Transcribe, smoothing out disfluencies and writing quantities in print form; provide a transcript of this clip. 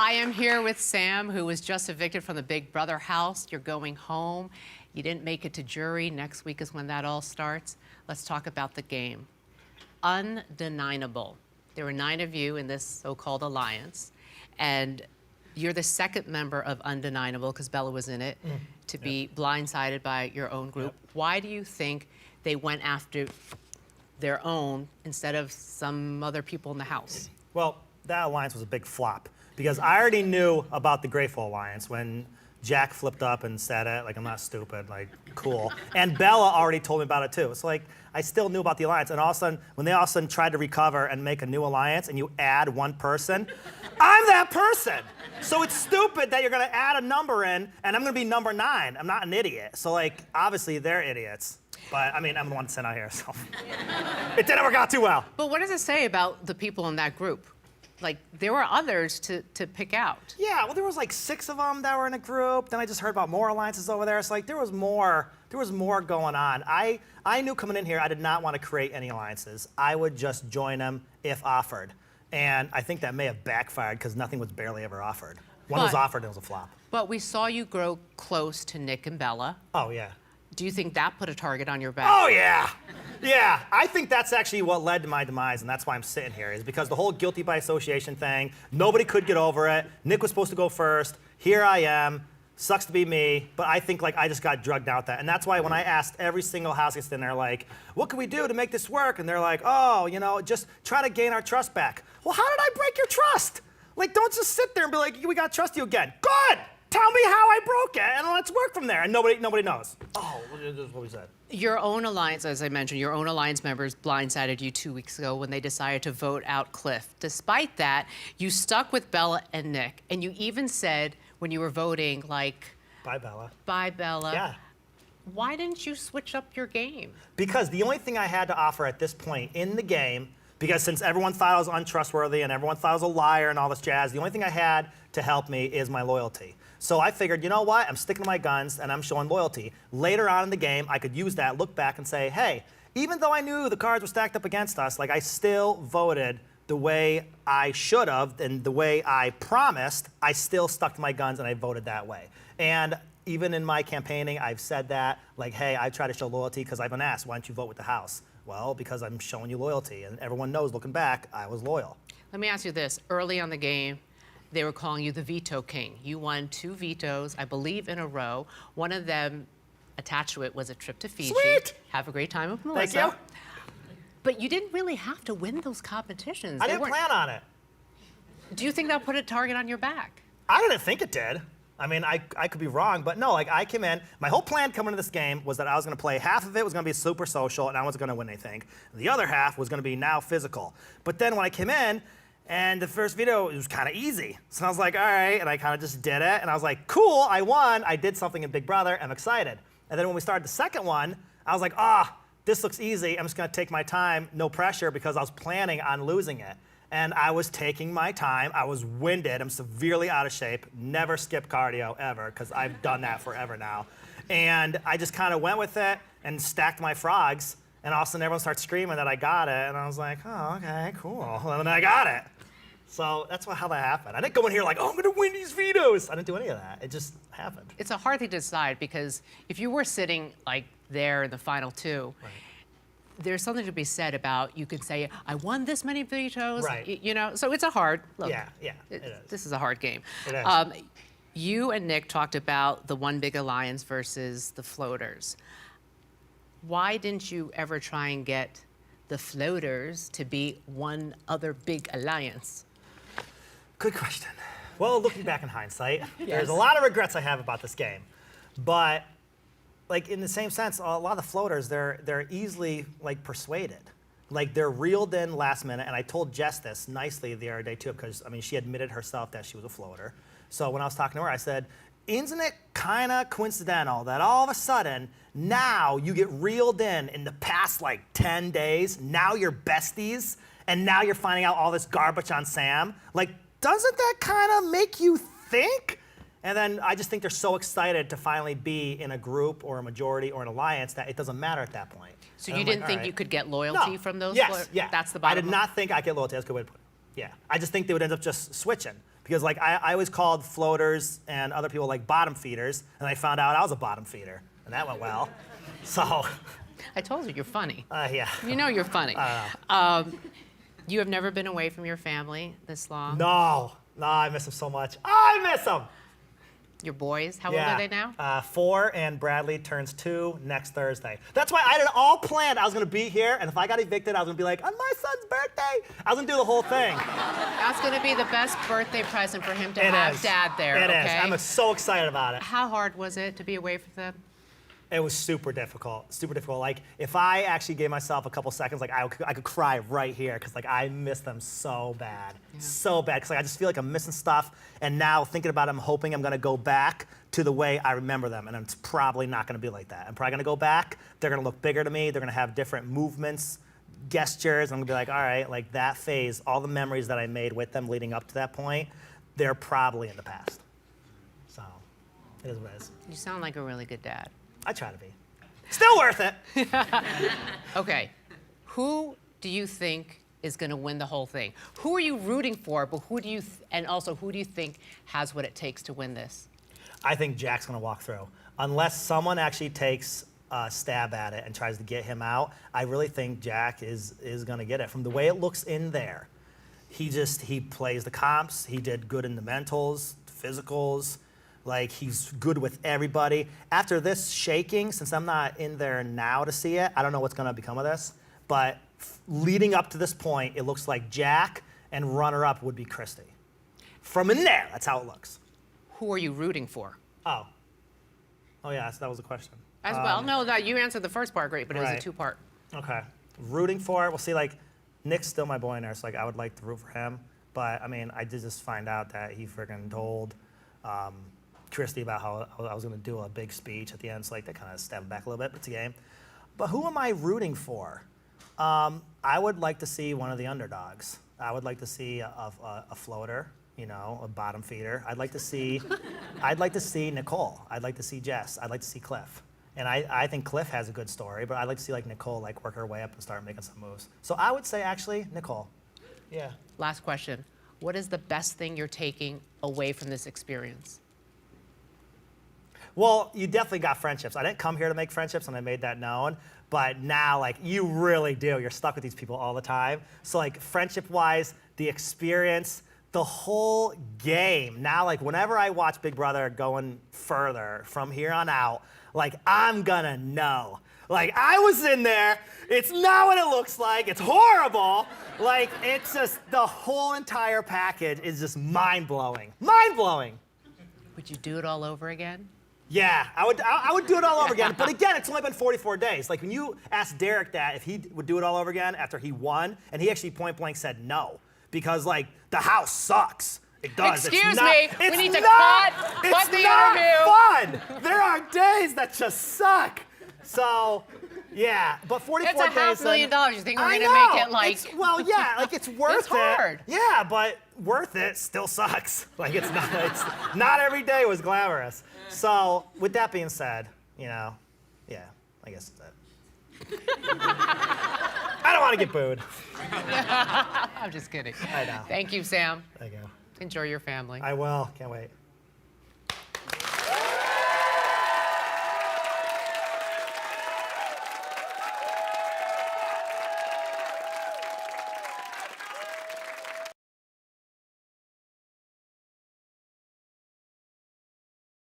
I am here with Sam, who was just evicted from the Big Brother house. You're going home. You didn't make it to jury. Next week is when that all starts. Let's talk about the game. Undeniable. There were 9 of you in this so-called alliance, and you're the second member of Undeniable, because Bella was in it, to be blindsided by your own group. Why do you think they went after their own instead of some other people in the house? Well, that alliance was a big flop because I already knew about the Grateful Alliance when Jack flipped up and said it, like, I'm not stupid, like, cool. And Bella already told me about it too. So like, I still knew about the alliance. And all of a sudden, when they all of a sudden tried to recover and make a new alliance and you add one person, I'm that person. So it's stupid that you're gonna add a number in and I'm gonna be number 9. I'm not an idiot. So like, obviously they're idiots. But I mean, I'm the one sent out here, so. It didn't work out too well. But what does it say about the people in that group? Like, there were others to pick out. Yeah, well, there was like 6 of them that were in a group. Then I just heard about more alliances over there. So like, there was more going on. I knew coming in here, I did not want to create any alliances. I would just join them if offered. And I think that may have backfired because nothing was barely ever offered. One was offered and it was a flop. But we saw you grow close to Nick and Bella. Oh, yeah. Do you think that put a target on your back? Oh, yeah. Yeah, I think that's actually what led to my demise, and that's why I'm sitting here, is because the whole guilty by association thing, nobody could get over it. Nick was supposed to go first. Here I am. Sucks to be me, but I think like I just got drugged out that. And that's why when I asked every single house guest in there, like, what can we do to make this work? And they're like, oh, you know, just try to gain our trust back. Well, how did I break your trust? Like, don't just sit there and be like, we gotta trust you again. Good! Tell me how I broke it, and let's work from there. And nobody knows. Oh, this is what we said. Your own alliance, as I mentioned, your own alliance members blindsided you 2 weeks ago when they decided to vote out Cliff. Despite that, you stuck with Bella and Nick, and you even said when you were voting, like, bye, Bella. Bye, Bella. Yeah. Why didn't you switch up your game? Because the only thing I had to offer at this point in the game, because since everyone thought I was untrustworthy and everyone thought I was a liar and all this jazz, the only thing I had to help me is my loyalty. So I figured, you know what? I'm sticking to my guns and I'm showing loyalty. Later on in the game, I could use that, look back and say, hey, even though I knew the cards were stacked up against us, like I still voted the way I should have and the way I promised, I still stuck to my guns and I voted that way. And even in my campaigning, I've said that, like, hey, I try to show loyalty because I've been asked, why don't you vote with the House? Well, because I'm showing you loyalty and everyone knows, looking back, I was loyal. Let me ask you this. Early on the game, they were calling you the veto king. You won 2 vetoes, I believe, in a row. One of them attached to it was a trip to Fiji. Sweet! Have a great time with Melissa. Thank you. But you didn't really have to win those competitions. I didn't plan on it. Do you think that put a target on your back? I didn't think it did. I mean, I could be wrong, but no, like I came in, my whole plan coming into this game was that I was gonna play, half of it was gonna be super social and I wasn't gonna win anything. The other half was gonna be now physical. But then when I came in, and the first video, it was kind of easy. So I was like, all right, and I kind of just did it. And I was like, cool, I won. I did something in Big Brother, I'm excited. And then when we started the second one, I was like, this looks easy. I'm just gonna take my time, no pressure, because I was planning on losing it. And I was taking my time, I was winded, I'm severely out of shape, never skip cardio ever, because I've done that forever now. And I just kind of went with it and stacked my frogs, and all of a sudden everyone started screaming that I got it, and I was like, oh, okay, cool, and then I got it. So that's how that happened. I didn't go in here like, oh, I'm gonna win these vetoes. I didn't do any of that, it just happened. It's a hard thing to decide, because if you were sitting like there in the final 2, right, there's something to be said about, you could say, I won this many vetoes, right, you know, so it's a hard, look. Yeah, it is. This is a hard game. It is. You and Nick talked about the One Big Alliance versus the Floaters. Why didn't you ever try and get the Floaters to be one other big alliance? Good question. Well, looking back in hindsight, there's a lot of regrets I have about this game. But like in the same sense, a lot of the floaters, they're easily like persuaded. Like they're reeled in last minute, and I told Jess this nicely the other day too, because I mean she admitted herself that she was a floater. So when I was talking to her, I said, isn't it kind of coincidental that all of a sudden now you get reeled in the past like 10 days, now you're besties, and now you're finding out all this garbage on Sam? Like, doesn't that kind of make you think? And then I just think they're so excited to finally be in a group or a majority or an alliance that it doesn't matter at that point. So you didn't think you could get loyalty from those? Yes, yeah. That's the bottom I did not think I'd get loyalty. That's a good way to put it. Yeah. I just think they would end up just switching. because like I always called floaters and other people like bottom feeders, and I found out I was a bottom feeder, and that went well. So, I told you, you're funny. yeah. You know you're funny. You have never been away from your family this long? No, I miss them so much. I miss them. Your boys, how old are they now? 4, and Bradley turns 2 next Thursday. That's why I had it all planned. I was gonna be here, and if I got evicted, I was gonna be like, on my son's birthday, I was gonna do the whole thing. That's going to be the best birthday present for him to It have is. Dad there, It okay? is. I'm so excited about it. How hard was it to be away from them? It was super difficult, super difficult. Like, if I actually gave myself a couple seconds, like, I could cry right here, because, like, I miss them so bad. So bad, because, like, I just feel like I'm missing stuff, and now thinking about it, I'm hoping I'm gonna go back to the way I remember them, and it's probably not gonna be like that. I'm probably gonna go back, they're gonna look bigger to me, they're gonna have different movements, gestures, I'm gonna be like, all right, like, that phase, all the memories that I made with them leading up to that point, they're probably in the past. So, it is what it is. You sound like a really good dad. I try to be. Still worth it. Okay, who do you think is going to win the whole thing? Who are you rooting for, but who do you, and also who do you think has what it takes to win this? I think Jack's gonna walk through. Unless someone actually takes a stab at it and tries to get him out, I really think Jack is gonna get it. From the way it looks in there, he plays the comps, he did good in the mentals, physicals, like he's good with everybody. After this shaking, since I'm not in there now to see it, I don't know what's gonna become of this, but leading up to this point, it looks like Jack and runner-up would be Christy. From in there, that's how it looks. Who are you rooting for? Oh yeah, so that was a question. As well, no, that you answered the first part great, but it was a right. two-part. Okay. Rooting for it. Well, see, like, Nick's still my boy in there, so, like, I would like to root for him. But, I mean, I did just find out that he freaking told Christy about how I was going to do a big speech at the end, so, like, that kind of stabbed back a little bit, but it's a game. But who am I rooting for? I would like to see one of the underdogs. I would like to see a floater, you know, a bottom feeder. I'd like to see Nicole. I'd like to see Jess. I'd like to see Cliff. And I think Cliff has a good story, but I'd like to see like Nicole like work her way up and start making some moves. So I would say actually Nicole. Yeah. Last question. What is the best thing you're taking away from this experience? Well, you definitely got friendships. I didn't come here to make friendships, and I made that known. But now, like, you really do. You're stuck with these people all the time. So, like, friendship-wise, the experience, the whole game. Now, like, whenever I watch Big Brother going further from here on out, like, I'm gonna know. Like, I was in there. It's not what it looks like. It's horrible. Like, it's just, the whole entire package is just mind-blowing. Mind-blowing. Would you do it all over again? Yeah, I would do it all over again. But again, it's only been 44 days. Like when you asked Derek that if he would do it all over again after he won, and he actually point blank said no, because like the house sucks. It does. Excuse it's not, me, we it's need to not, cut it's the not interview. fun. There are days that just suck. So, yeah, but 44 It's days. $500,000. You think we're I gonna know. make it like? Well, yeah, like it's worth It's hard. it. Yeah, but worth it still sucks. Like it's not every day was glamorous. So with that being said, you know, yeah, I guess that's it. I don't want to get booed. I'm just kidding. I know. Thank you, Sam. There you go. Enjoy your family. I will. Can't wait.